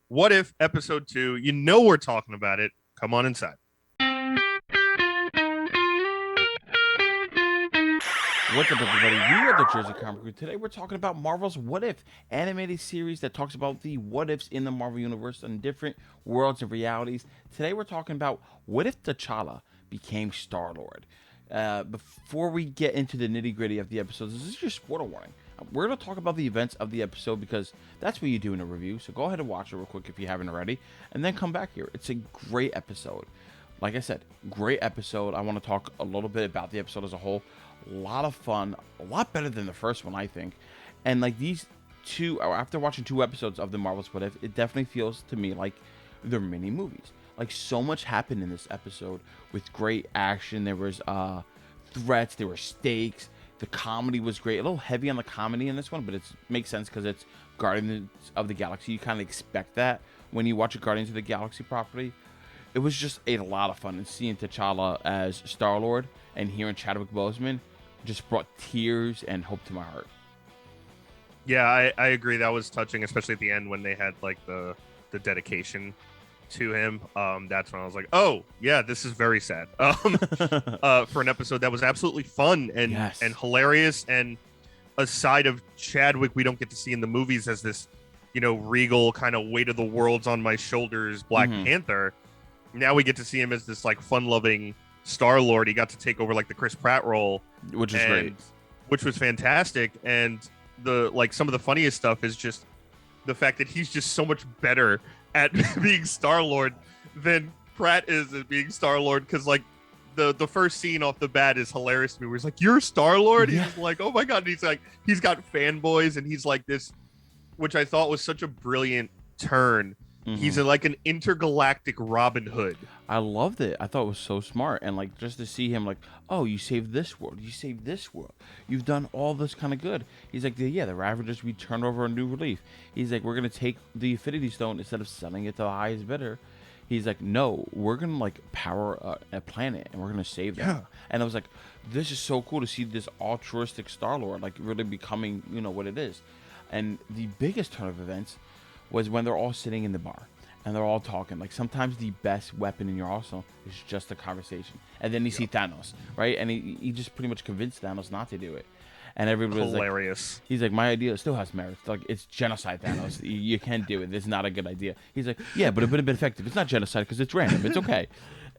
What If Episode 2. You know we're talking about it. Come on inside. What's up, everybody? We are the Jersey Comic Crew. Today we're talking about Marvel's What If, animated series that talks about the what ifs in the Marvel Universe and different worlds and realities. Today we're talking about what if T'Challa became Star-Lord. Before we get into the nitty-gritty of the episodes, this is your spoiler warning. We're going to talk about the events of the episode because that's what you do in a review. So go ahead and watch it real quick if you haven't already, and then come back here. It's a great episode. Like I said, great episode. I want to talk a little bit about the episode as a whole. A lot of fun, a lot better than the first one, I think. And like these two, after watching 2 episodes of the Marvel's What If, it definitely feels to me like they're mini movies. Like so much happened in this episode with great action. There was threats, there were stakes. The comedy was great. A little heavy on the comedy in this one, but it makes sense because it's Guardians of the Galaxy. You kind of expect that when you watch a Guardians of the Galaxy property. It was just a lot of fun, and seeing T'Challa as Star-Lord and hearing Chadwick Boseman just brought tears and hope to my heart. Yeah, I agree. That was touching, especially at the end when they had like the dedication to him. That's when I was like, oh yeah, this is very sad. For an episode that was absolutely fun and Yes. and hilarious, and a side of Chadwick we don't get to see in the movies as this, regal kind of weight of the world's on my shoulders Black Panther. Now we get to see him as this like fun-loving Star-Lord. He got to take over like the Chris Pratt role, Which is great. which was fantastic. And some of the funniest stuff is just the fact that he's just so much better at being Star-Lord than Pratt is at being Star-Lord. Because like the first scene off the bat is hilarious to me, where he's like, "You're Star-Lord." Yeah. He's like, "Oh my god!" And he's like, he's got fanboys, and he's like this, which I thought was such a brilliant turn. He's like an intergalactic Robin Hood. I loved it. I thought it was so smart. And like just to see him like, oh, you saved this world. You saved this world. You've done all this kind of good. He's like, yeah, the Ravagers, we turned over a new relief. He's like, we're going to take the Infinity Stone instead of selling it to the highest bidder. He's like, no, we're going to like power a planet and we're going to save them. Yeah. And I was like, this is so cool to see this altruistic Star-Lord like really becoming, what it is. And the biggest turn of events was when they're all sitting in the bar and they're all talking. Like sometimes the best weapon in your arsenal is just a conversation. And then you see Thanos, right? And he just pretty much convinced Thanos not to do it. And everybody's Hilarious. like, he's like, my idea still has merit. Like it's genocide, Thanos. You can't do it. This is not a good idea. He's like, yeah, but it would have been effective. It's not genocide because it's random. It's okay.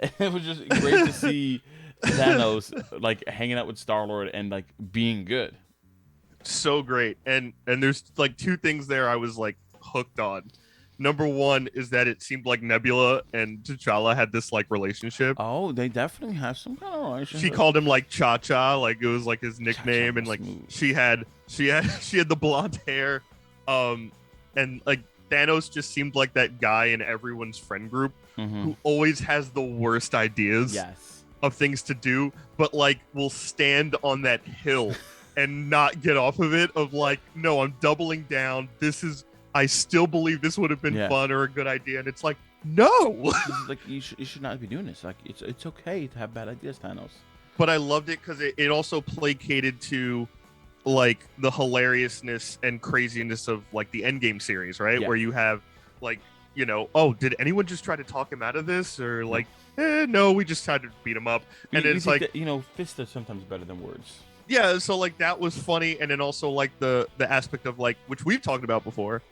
And it was just great to see Thanos like hanging out with Star-Lord and like being good. So great. And there's like 2 things there I was like hooked on. Number one is that it seemed like Nebula and T'Challa had this like relationship. Oh, they definitely have some kind of relationship. She called him like Cha Cha, like it was like his nickname. Cha-Cha And like smooth. she had the blonde hair. And like Thanos just seemed like that guy in everyone's friend group who always has the worst ideas Yes. of things to do, but like will stand on that hill and not get off of it, of like, no, I'm doubling down. I still believe this would have been fun or a good idea. And it's like, no. Like you should not be doing this. Like it's okay to have bad ideas, Thanos. But I loved it because it also placated to like the hilariousness and craziness of like the Endgame series, right? Yeah. Where you have like, oh, did anyone just try to talk him out of this? Or like, no, we just tried to beat him up. And You it's think like, that, fists are sometimes better than words. yeah, so like that was funny. And then also like the aspect of like, which we've talked about before,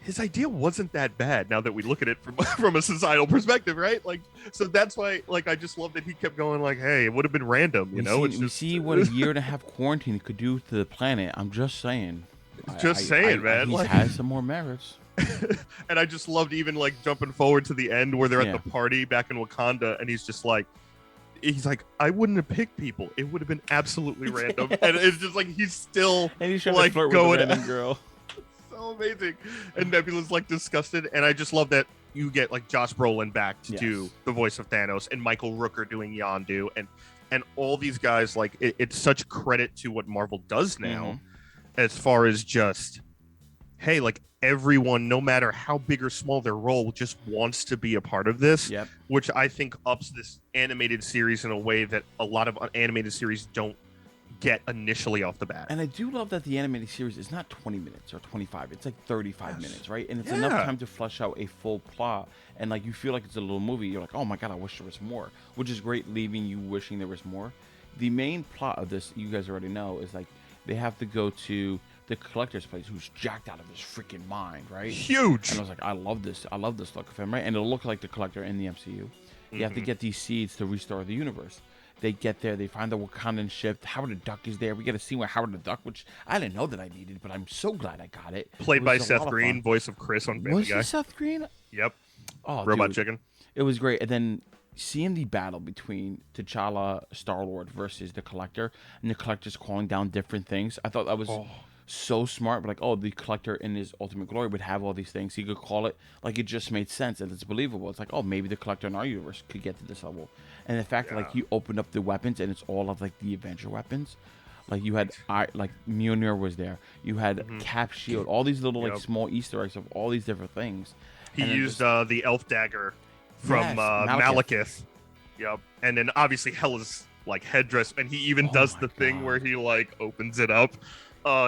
his idea wasn't that bad now that we look at it from a societal perspective, right? Like, so that's why like I just love that he kept going like, hey, it would have been random, We see what a year and a half quarantine could do to the planet. I'm just saying. Man. He Like, has some more merits. and I just loved even like jumping forward to the end where they're Yeah. at the party back in Wakanda, and he's like, I wouldn't have picked people. It would have been absolutely random. And it's just like he's still And he's trying like to flirt with going a random girl. so amazing. And Nebula's like disgusted, and I just love that you get like Josh Brolin back to do the voice of Thanos, and Michael Rooker doing Yondu, and all these guys. Like it's such credit to what Marvel does now, as far as just, hey, like everyone, no matter how big or small their role, just wants to be a part of this. Yep. Which I think ups this animated series in a way that a lot of animated series don't get initially off the bat. And I do love that the animated series is not 20 minutes or 25. It's like 35 minutes, right? And it's Yeah. enough time to flesh out a full plot. And like you feel like it's a little movie. You're like, oh my God, I wish there was more. Which is great, leaving you wishing there was more. The main plot of this, you guys already know, is like they have to go to the collector's place, who's jacked out of his freaking mind, right? Huge. And I was like, I love this look of him, right? And it'll look like the collector in the MCU. You have to get these seeds to restore the universe. They get there, they find the Wakandan ship. Howard the Duck is there. We get a scene with Howard the Duck, which I didn't know that I needed, but I'm so glad I got it. Played by Seth Green, voice of Chris on Family Guy. Was it Seth Green? Yep. Oh, Robot dude, Chicken. it was great. And then seeing the battle between T'Challa, Star-Lord versus the Collector, and the Collector's calling down different things. I thought that was so smart. But like, oh, the Collector in his ultimate glory would have all these things. He could call it like it just made sense and it's believable. It's like, oh, maybe the Collector in our universe could get to this level. And the fact that like he opened up the weapons and it's all of like the Avenger weapons. Like you had like Mjolnir was there. You had Cap Shield. All these little like small Easter eggs of all these different things. He used the elf dagger from Malekith. Yep. And then obviously Hela's like headdress, and he even does the thing where he like opens it up.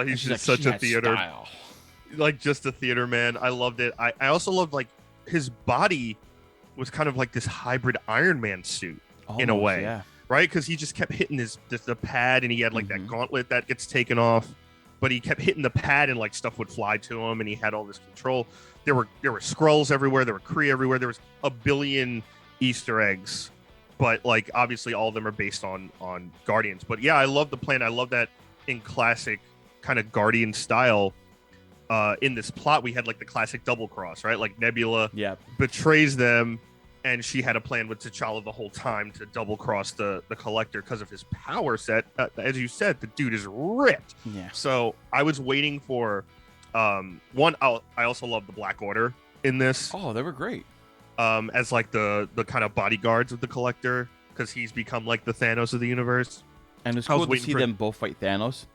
He's just like, such a theater style. Like just a theater man. I loved it. I also loved like his body was kind of like this hybrid Iron Man suit in a way. Yeah. Right? Because he just kept hitting the pad, and he had like that gauntlet that gets taken off, but he kept hitting the pad and like stuff would fly to him, and he had all this control. There were Skrulls everywhere, there were Kree everywhere, there was a billion Easter eggs, but like obviously all of them are based on Guardians. But yeah, I love the plan. I love that in classic kind of Guardian style. In this plot, we had like the classic double cross, right? Like Nebula betrays them, and she had a plan with T'Challa the whole time to double cross the Collector because of his power set. As you said, the dude is ripped. Yeah. So I was waiting for one. I also love the Black Order in this. Oh, they were great. As like the kind of bodyguards of the Collector, because he's become like the Thanos of the universe. And it's cool to see them both fight Thanos.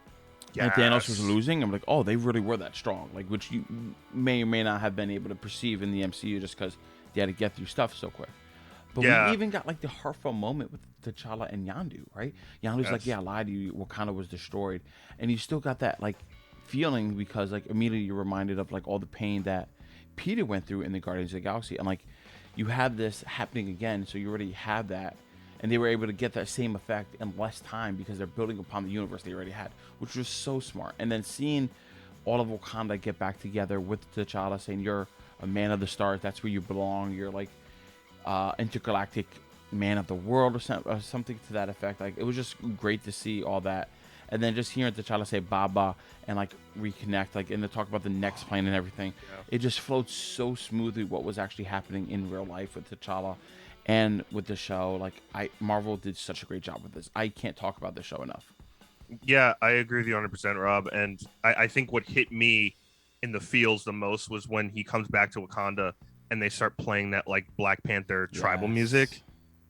Yes. And Thanos was losing. I'm like, oh, they really were that strong. Like, which you may or may not have been able to perceive in the MCU just because they had to get through stuff so quick. But we even got like the heartfelt moment with T'Challa and Yondu, right? Yondu's like, yeah, I lied to you. Wakanda was destroyed. And you still got that like feeling because like immediately you're reminded of like all the pain that Peter went through in the Guardians of the Galaxy. And like you have this happening again. So you already have that. And they were able to get that same effect in less time because they're building upon the universe they already had, which was so smart. And then seeing all of Wakanda get back together with T'Challa saying, you're a man of the stars, that's where you belong. You're like intergalactic man of the world or something to that effect. Like it was just great to see all that. And then just hearing T'Challa say Baba and like reconnect, like and to talk about the next plane and everything. It just flowed so smoothly what was actually happening in real life with T'Challa. And with the show, like Marvel did such a great job with this. I can't talk about the show enough. Yeah, I agree with you 100%, Rob. And I think what hit me in the feels the most was when he comes back to Wakanda and they start playing that like Black Panther tribal music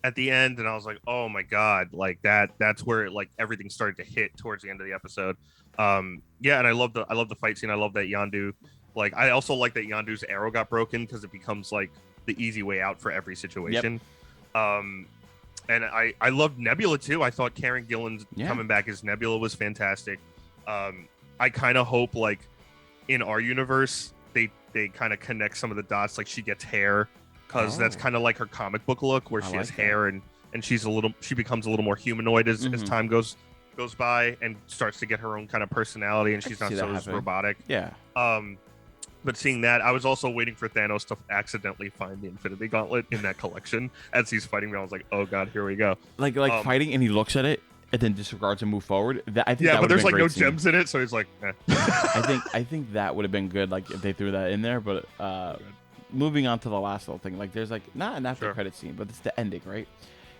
at the end. And I was like, oh my God, like that's where like everything started to hit towards the end of the episode. Yeah, and I love the fight scene. I love that Yondu, like I also like that Yondu's arrow got broken because it becomes like the easy way out for every situation. And I loved Nebula too. I thought Karen Gillan's coming back as Nebula was fantastic. I kind of hope like in our universe they kind of connect some of the dots, like she gets hair because that's kind of like her comic book look where she has hair and she becomes a little more humanoid as time goes by and starts to get her own kind of personality, and she's not so robotic. But seeing that, I was also waiting for Thanos to accidentally find the Infinity Gauntlet in that collection as he's fighting me. I was like, "Oh God, here we go!" Like fighting, and he looks at it and then disregards and move forward. I think yeah, but there's like no gems in it, so he's like, eh. I think that would have been good, like if they threw that in there. But moving on to the last little thing, like there's like not an after credit scene, but it's the ending, right?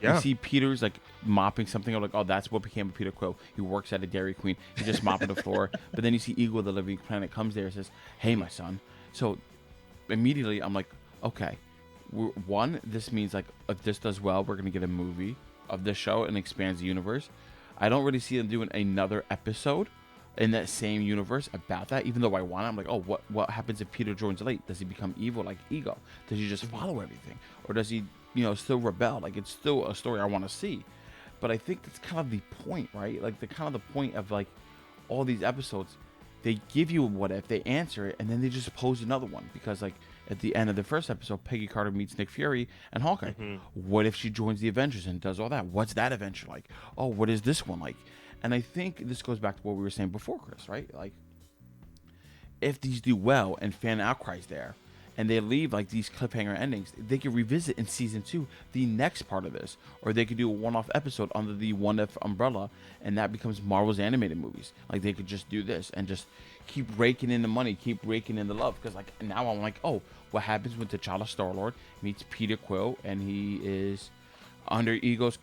You see Peter's like mopping something. I'm like, oh, that's what became of Peter Quill. He works at a Dairy Queen. He's just mopping the floor. But then you see Eagle, the Living Planet, comes there and says, hey, my son. So immediately I'm like, okay, this means like if this does well, we're going to get a movie of this show and expands the universe. I don't really see them doing another episode in that same universe about that, even though I want it. I'm like, oh, what happens if Peter joins late? Does he become evil like Ego? Does he just follow everything? Or does he still rebel? Like it's still a story I want to see. But I think that's kind of the point, right? Like the kind of the point of like all these episodes, they give you a what if, they answer it, and then they just pose another one. Because like at the end of the first episode, Peggy Carter meets Nick Fury and Hawkeye. What if she joins the Avengers and does all that? What's that adventure like? Oh, what is this one like? And I think this goes back to what we were saying before, Chris, right? Like, if these do well and fan outcries there, and they leave like these cliffhanger endings, they could revisit in season 2 the next part of this, or they could do a one-off episode under the What If umbrella, and that becomes Marvel's animated movies. Like they could just do this and just keep raking in the money, keep raking in the love. Because like now I'm like, oh, what happens when T'Challa Star-Lord meets Peter Quill and he is under Ego's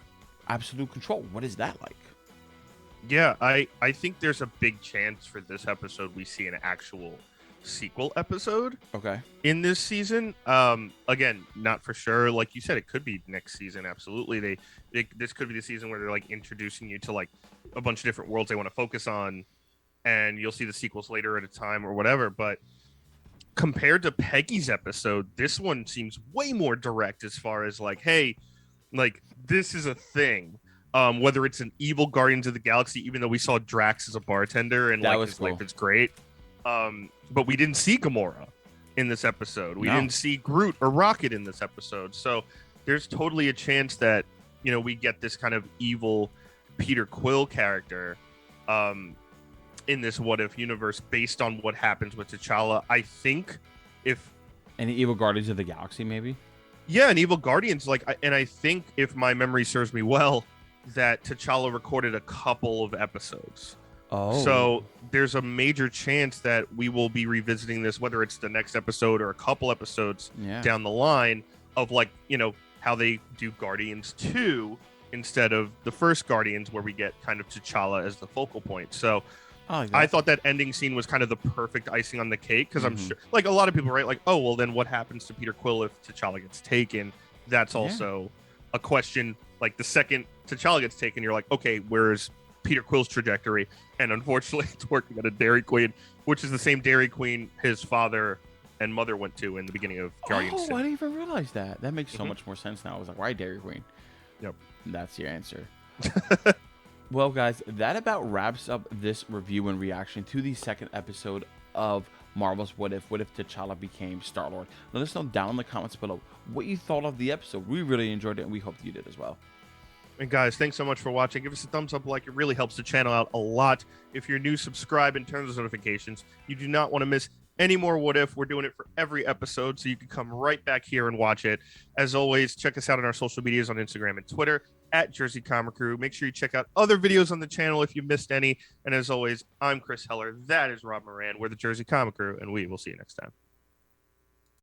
absolute control? What is that like? Yeah, I think there's a big chance for this episode we see an actual sequel episode in this season. Again, not for sure. Like you said, it could be next season. Absolutely. This could be the season where they're like introducing you to like a bunch of different worlds they want to focus on, and you'll see the sequels later at a time or whatever. But compared to Peggy's episode, this one seems way more direct as far as like, hey, like this is a thing. Whether it's an evil Guardians of the Galaxy, even though we saw Drax as a bartender and like his cool. life is great. But we didn't see Gamora in this episode. We didn't see Groot or Rocket in this episode. So there's totally a chance that, you know, we get this kind of evil Peter Quill character in this What If universe based on what happens with T'Challa. I think if... Any evil Guardians of the Galaxy, maybe? Yeah, an evil Guardians. And I think, if my memory serves me well, that T'Challa recorded a couple of episodes. Oh. So there's a major chance that we will be revisiting this, whether it's the next episode or a couple episodes down the line, of like, you know, how they do Guardians 2 instead of the first Guardians, where we get kind of T'Challa as the focal point. So I thought that ending scene was kind of the perfect icing on the cake, because I'm sure, like, a lot of people, right, like, oh, well, then what happens to Peter Quill if T'Challa gets taken? That's also a question. Like, the second T'Challa gets taken, you're like, okay, where's Peter Quill's trajectory? And unfortunately, it's working at a Dairy Queen, which is the same Dairy Queen his father and mother went to in the beginning of Guardians 2. I didn't even realize that. That makes so much more sense now. I was like, why Dairy Queen? Yep. That's your answer. Well, guys, that about wraps up this review and reaction to the second episode of Marvel's What If T'Challa became Star-Lord. Let us know down in the comments below what you thought of the episode. We really enjoyed it, and we hope you did as well. And guys, thanks so much for watching. Give us a thumbs up, like, it really helps the channel out a lot. If you're new, subscribe and turn those notifications. You do not want to miss any more What If. We're doing it for every episode, so you can come right back here and watch it. As always, check us out on our social medias on Instagram and Twitter at Jersey Comic Crew. Make sure you check out other videos on the channel if you missed any. And as always, I'm Chris Heller. That is Rob Moran. We're the Jersey Comic Crew, and we will see you next time.